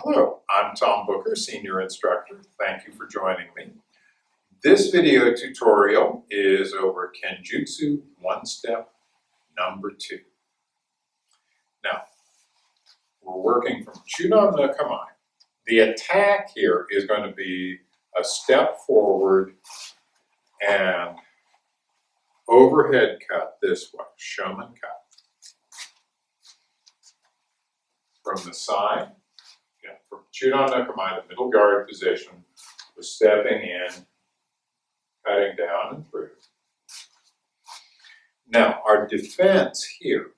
Hello, I'm Tom Booker, Senior Instructor. Thank you for joining me. This video tutorial is over Kenjutsu One Step number 2. Now, we're working from Chudan no Kamae. The attack here is going to be a step forward and overhead cut this way, Shomen cut. From the side, from Chudan no Kamae, the middle guard position, we're stepping in, cutting down and through. Now, our defense here,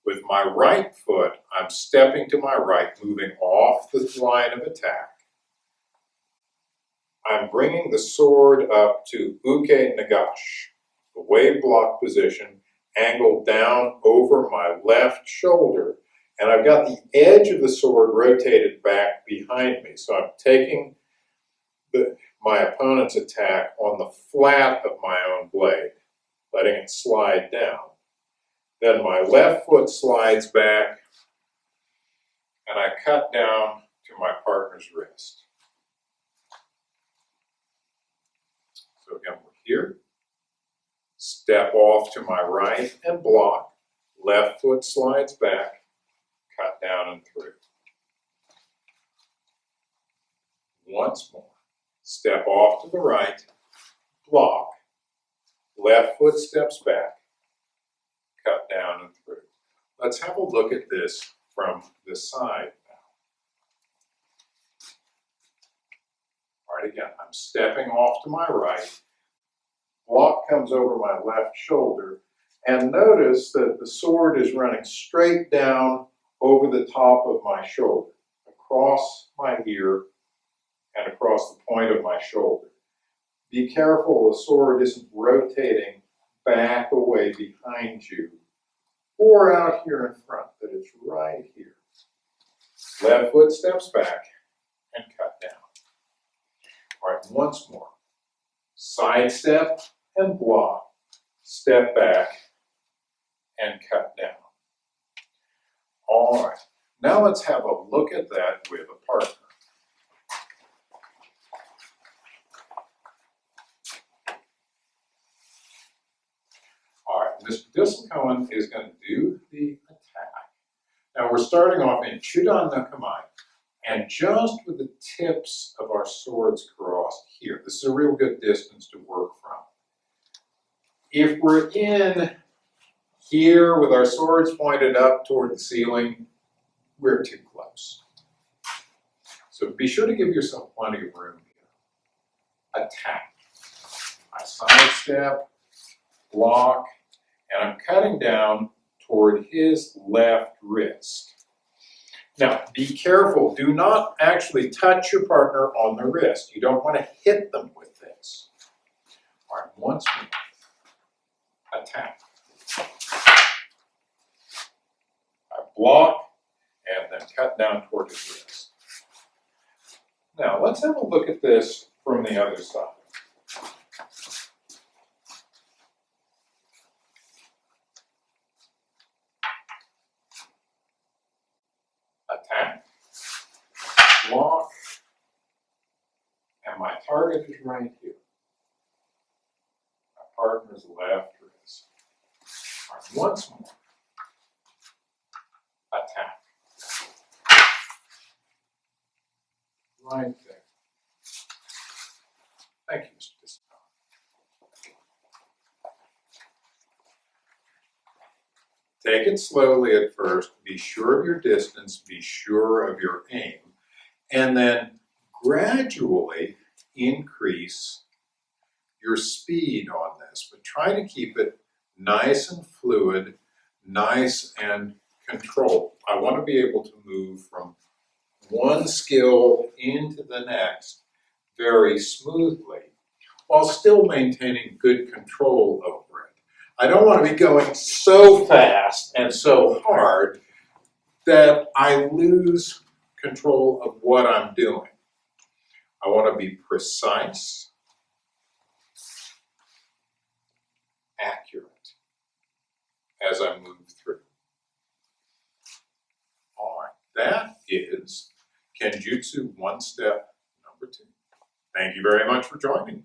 with my right foot, I'm stepping to my right, moving off the line of attack. I'm bringing the sword up to uke nagash, the wave block position, angled down over my left shoulder, and I've got the edge of the sword rotated back behind me. So I'm taking my opponent's attack on the flat of my own blade, letting it slide down. Then my left foot slides back, and I cut down to my partner's wrist. So again, we're here. Step off to my right and block. Left foot slides back, cut down and through. Once more. Step off to the right, block. Left foot steps back, cut down and through. Let's have a look at this from the side now. All right, again, I'm stepping off to my right. Block comes over my left shoulder, and notice that the sword is running straight down over the top of my shoulder, across my ear, and across the point of my shoulder. Be careful the sword isn't rotating back away behind you or out here in front, that it's right here. Left foot steps back and cut down. All right, once more. Side step and block, step back and cut down. All right, now let's have a look at that with a partner. All right, Mr. Disselcohen is going to do the attack. Now we're starting off in Chudan no Kamae, and just with the tips of our swords crossed here. This is a real good distance to work from. If we're in here with our swords pointed up toward the ceiling, we're too close. So be sure to give yourself plenty of room here. Attack. I sidestep, block, and I'm cutting down toward his left wrist. Now, be careful. Do not actually touch your partner on the wrist. You don't want to hit them with this. All right, once more. Attack. I block and then cut down toward his wrist. Now, let's have a look at this from the other side. Attack, block, and my target is right here. My partner's left wrist. All right, once more. Attack. Right there. Thank you, Mr. Disselcohen. Take it slowly at first. Be sure of your distance. Be sure of your aim. And then gradually increase your speed on this. But try to keep it nice and fluid, nice and controlled. I want to be able to move from one skill into the next very smoothly while still maintaining good control over it. I don't want to be going so fast and so hard that I lose control of what I'm doing. I want to be precise, accurate as I move through. All right, that is Kenjutsu One Step number 2. Thank you very much for joining me.